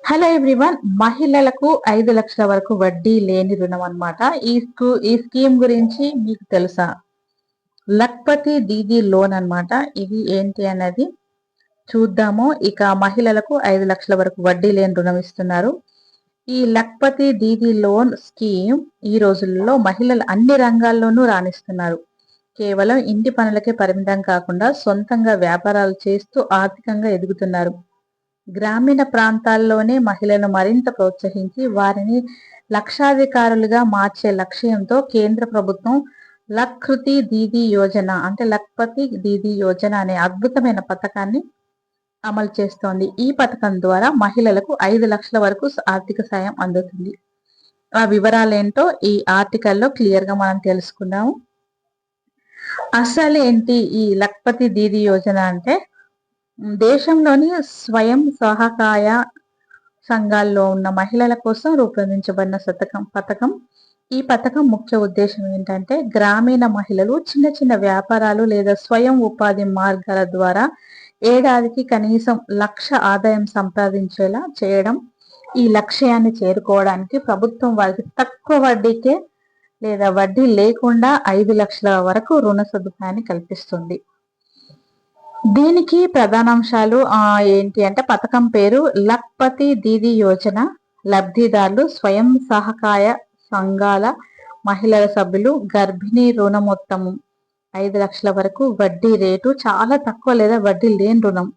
Hello everyone. మహిళలకు 5 లక్షల వరకు వడ్డీ లేని రుణం అన్నమాట. ఈ స్కీమ్ గురించి మీకు తెలుసా? లక్పతి దీదీ లోన్ అన్నమాట. ఇది ఏంటి అన్నది చూద్దాము. ఇక మహిళలకు 5 లక్షల వరకు వడ్డీ లేని రుణం ఇస్తున్నారు. ఈ లక్పతి దీదీ లోన్ స్కీమ్ ఈ రోజుల్లో మహిళలు అన్ని రంగాల్లోనూ రాణిస్తున్నారు. కేవలం ఇంటి పనులకే పరిమితం కాకుండా సొంతంగా వ్యాపారాలు చేస్తూ ఆర్థికంగా ఎదుగుతున్నారు. గ్రామీణ ప్రాంతాల్లోనే మహిళలను మరింత ప్రోత్సహించి వారిని లక్షాధికారులుగా మార్చే లక్ష్యంతో కేంద్ర ప్రభుత్వం లక్పతి దీదీ యోజన లక్పతి దీదీ యోజన అనే అద్భుతమైన పథకాన్ని అమలు చేస్తోంది. ఈ పథకం ద్వారా మహిళలకు 5 లక్షల వరకు ఆర్థిక సాయం అందుతుంది. ఆ వివరాలేంటో ఈ ఆర్టికల్లో క్లియర్ గా మనం తెలుసుకుందాము. అసలు ఏంటి ఈ లక్పతి దీదీ యోజన అంటే, దేశంలోని స్వయం సహాయ సంఘాల్లో ఉన్న మహిళల కోసం రూపొందించబడిన పథకం. ఈ పథకం ముఖ్య ఉద్దేశం ఏంటంటే, గ్రామీణ మహిళలు చిన్న చిన్న వ్యాపారాలు లేదా స్వయం ఉపాధి మార్గాల ద్వారా ఏడాదికి కనీసం 1,00,000 ఆదాయం సంపాదించేలా చేయడం. ఈ లక్ష్యాన్ని చేరుకోవడానికి ప్రభుత్వం వారికి తక్కువ వడ్డీకే లేదా వడ్డీ లేకుండా 5 లక్షల వరకు రుణ సదుపాయాన్ని కల్పిస్తుంది. దీనికి ప్రధానాంశాలు ఏంటి అంటే, పథకం పేరు లక్పతి దీదీ యోజన. లబ్ధిదారులు స్వయం సహాయ సంఘాల మహిళల సభ్యులు. గర్భిణీ రుణ మొత్తం 5 లక్షల వరకు. వడ్డీ రేటు చాలా తక్కువ లేదా వడ్డీ లేని రుణం.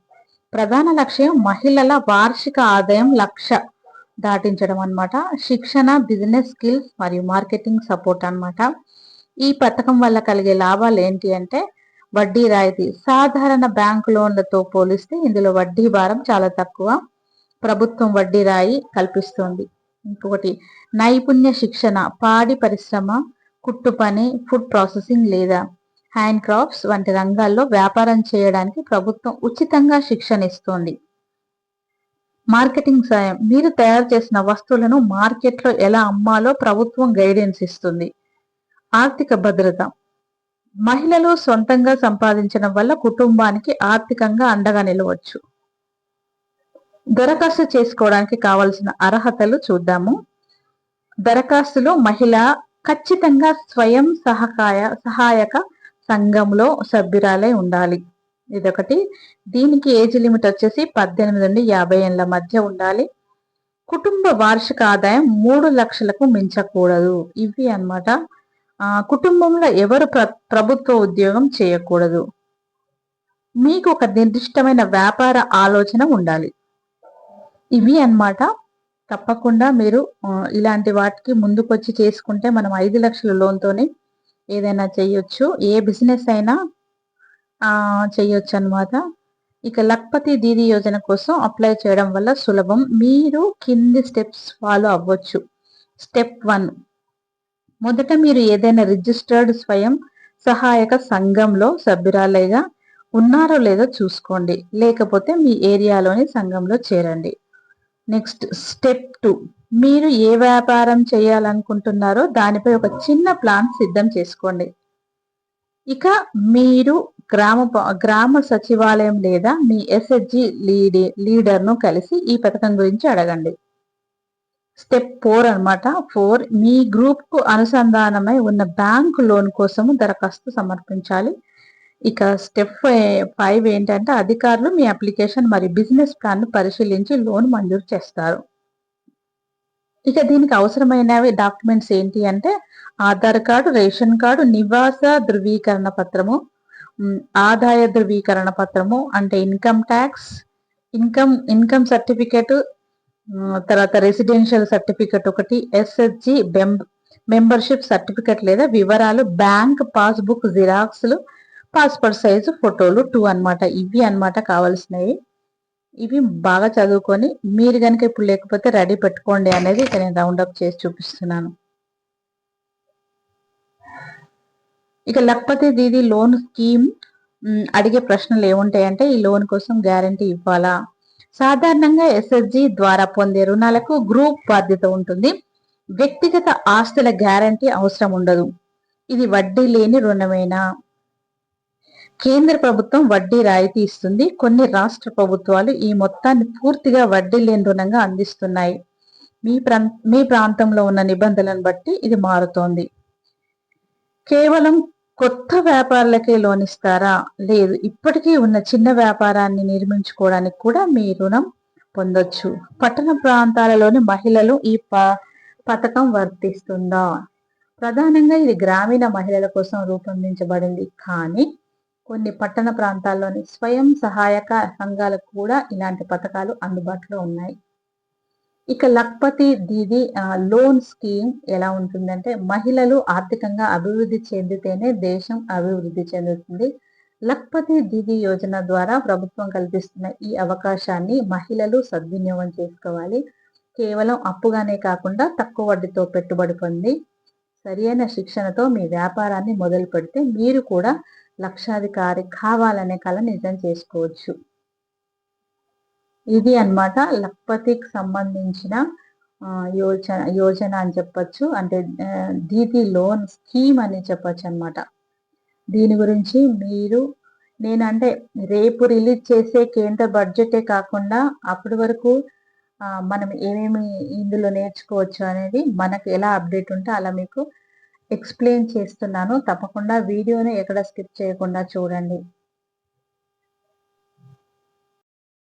ప్రధాన లక్ష్యం మహిళల వార్షిక ఆదాయం 1,00,000 దాటించడం అన్నమాట. శిక్షణ, బిజినెస్ స్కిల్స్ మరియు మార్కెటింగ్ సపోర్ట్ అన్నమాట. ఈ పథకం వల్ల కలిగే లాభాలు ఏంటి అంటే, వడ్డీ రాయితీ. సాధారణ బ్యాంకు లోన్లతో పోలిస్తే ఇందులో వడ్డీ భారం చాలా తక్కువ. ప్రభుత్వం వడ్డీ రాయి కల్పిస్తుంది. ఇంకొకటి నైపుణ్య శిక్షణ. పాడి పరిశ్రమ, కుట్టు పని, ఫుడ్ ప్రాసెసింగ్ లేదా హ్యాండ్ క్రాఫ్ట్స్ వంటి రంగాల్లో వ్యాపారం చేయడానికి ప్రభుత్వం ఉచితంగా శిక్షణ ఇస్తోంది. మార్కెటింగ్ సాయం. మీరు తయారు చేసిన వస్తువులను మార్కెట్లో ఎలా అమ్మాలో ప్రభుత్వం గైడెన్స్ ఇస్తుంది. ఆర్థిక భద్రత. మహిళలు సొంతంగా సంపాదించడం వల్ల కుటుంబానికి ఆర్థికంగా అండగా నిలవచ్చు. దరఖాస్తు చేసుకోవడానికి కావలసిన అర్హతలు చూద్దాము. దరఖాస్తులో మహిళ ఖచ్చితంగా స్వయం సహాయక సంఘంలో సభ్యురాలై ఉండాలి. ఇదొకటి. దీనికి ఏజ్ లిమిట్ వచ్చేసి 18 నుండి 50 ఏళ్ల మధ్య ఉండాలి. కుటుంబ వార్షిక ఆదాయం 3 లక్షలకు మించకూడదు. ఇవి అన్నమాట. కుటుంబంలో ఎవరు ప్రభుత్వ ఉద్యోగం చేయకూడదు. మీకు ఒక నిర్దిష్టమైన వ్యాపార ఆలోచన ఉండాలి. ఇవి అన్నమాట. తప్పకుండా మీరు ఇలాంటి వాటికి ముందుకొచ్చి చేసుకుంటే మనం 5 లక్షల లోన్తోనే ఏదైనా చెయ్యొచ్చు. ఏ బిజినెస్ అయినా చెయ్యొచ్చు అన్నమాట. ఇక లక్పతి దీదీ యోజన కోసం అప్లై చేయడం వల్ల సులభం. మీరు కింది స్టెప్స్ ఫాలో అవ్వచ్చు. స్టెప్ 1. మొదట మీరు ఏదైనా రిజిస్టర్డ్ స్వయం సహాయక సంఘంలో సభ్యురాలిగా ఉన్నారో లేదో చూసుకోండి. లేకపోతే మీ ఏరియాలోని సంఘంలో చేరండి. Next step 2. మీరు ఏ వ్యాపారం చేయాలనుకుంటున్నారో దానిపై ఒక చిన్న ప్లాన్ సిద్ధం చేసుకోండి. ఇక మీరు గ్రామ సచివాలయం లేదా మీ ఎస్హెచ్జి లీడర్ను కలిసి ఈ పథకం గురించి అడగండి. స్టెప్ 4 అన్నమాట. 4. మీ గ్రూప్ కు అనుసంధానమై ఉన్న బ్యాంకు లోన్ కోసము దరఖాస్తు సమర్పించాలి. ఇక స్టెప్ 5 ఏంటంటే, అధికారులు మీ అప్లికేషన్ మరియు బిజినెస్ ప్లాన్ ను పరిశీలించి లోన్ మంజూరు చేస్తారు. ఇక దీనికి అవసరమైనవి డాక్యుమెంట్స్ ఏంటి అంటే, ఆధార్ కార్డు, రేషన్ కార్డు, నివాస ధృవీకరణ పత్రము, ఆదాయ ధృవీకరణ పత్రము అంటే ఇన్కమ్ ట్యాక్స్, ఇన్కమ్ సర్టిఫికేట్, తర్వాత రెసిడెన్షియల్ సర్టిఫికేట్ ఒకటి, ఎస్హెచ్జి మెంబర్షిప్ సర్టిఫికేట్ లేదా వివరాలు, బ్యాంక్ పాస్బుక్ జిరాక్స్లు, పాస్పోర్ట్ సైజు ఫోటోలు 2 అన్నమాట. ఇవి అన్నమాట కావాల్సినవి. ఇవి బాగా చదువుకొని మీరు కనుక ఇప్పుడు లేకపోతే రెడీ పెట్టుకోండి అనేది ఇక్కడ నేను రౌండప్ చేసి చూపిస్తున్నాను. ఇక లక్పతి దీదీ లోన్ స్కీమ్ అడిగే ప్రశ్నలు ఏముంటాయంటే, ఈ లోన్ కోసం గ్యారంటీ ఇవ్వాలా? సాధారణంగా ఎస్హెచ్జి ద్వారా పొందే రుణాలకు గ్రూప్ బాధ్యత ఉంటుంది. వ్యక్తిగత ఆస్తుల గ్యారంటీ అవసరం ఉండదు. ఇది వడ్డీ లేని రుణమేనా? కేంద్ర ప్రభుత్వం వడ్డీ రాయితీ ఇస్తుంది. కొన్ని రాష్ట్ర ప్రభుత్వాలు ఈ మొత్తాన్ని పూర్తిగా వడ్డీ లేని రుణంగా అందిస్తున్నాయి. మీ ప్రాంతంలో ఉన్న నిబంధనలను బట్టి ఇది మారుతోంది. కేవలం కొత్త వ్యాపారులకే లోన్ ఇస్తారా? లేదు, ఇప్పటికీ ఉన్న చిన్న వ్యాపారాన్ని నిర్మించుకోవడానికి కూడా మీ రుణం పొందొచ్చు. పట్టణ ప్రాంతాలలోని మహిళలు ఈ పథకం వర్తిస్తుందా? ప్రధానంగా ఇది గ్రామీణ మహిళల కోసం రూపొందించబడింది, కానీ కొన్ని పట్టణ ప్రాంతాల్లోని స్వయం సహాయక సంఘాలకు కూడా ఇలాంటి పథకాలు అందుబాటులో ఉన్నాయి. ఇక లక్పతి దీది లోన్ స్కీమ్ ఎలా ఉంటుందంటే, మహిళలు ఆర్థికంగా అభివృద్ధి చెందితేనే దేశం అభివృద్ధి చెందుతుంది. లక్పతి దీది యోజన ద్వారా ప్రభుత్వం కల్పిస్తున్న ఈ అవకాశాన్ని మహిళలు సద్వినియోగం చేసుకోవాలి. కేవలం అప్పుగానే కాకుండా తక్కువ వడ్డీతో పెట్టుబడి పొంది సరియైన శిక్షణతో మీ వ్యాపారాన్ని మొదలు పెడితే మీరు కూడా లక్షాధికారి కావాలనే కల నిజం చేసుకోవచ్చు. ఇది అన్నమాట లక్పతికి సంబంధించిన యోజన అని చెప్పొచ్చు. అంటే దీది లోన్ స్కీమ్ అని చెప్పొచ్చు అన్నమాట. దీని గురించి నేనంటే రేపు రిలీజ్ చేసే కేంద్ర బడ్జెటే కాకుండా అప్పటి వరకు మనం ఏమేమి ఇందులో నేర్చుకోవచ్చు అనేది మనకు ఎలా అప్డేట్ ఉంటే అలా మీకు ఎక్స్ప్లెయిన్ చేస్తున్నాను. తప్పకుండా వీడియోని ఎక్కడ స్కిప్ చేయకుండా చూడండి.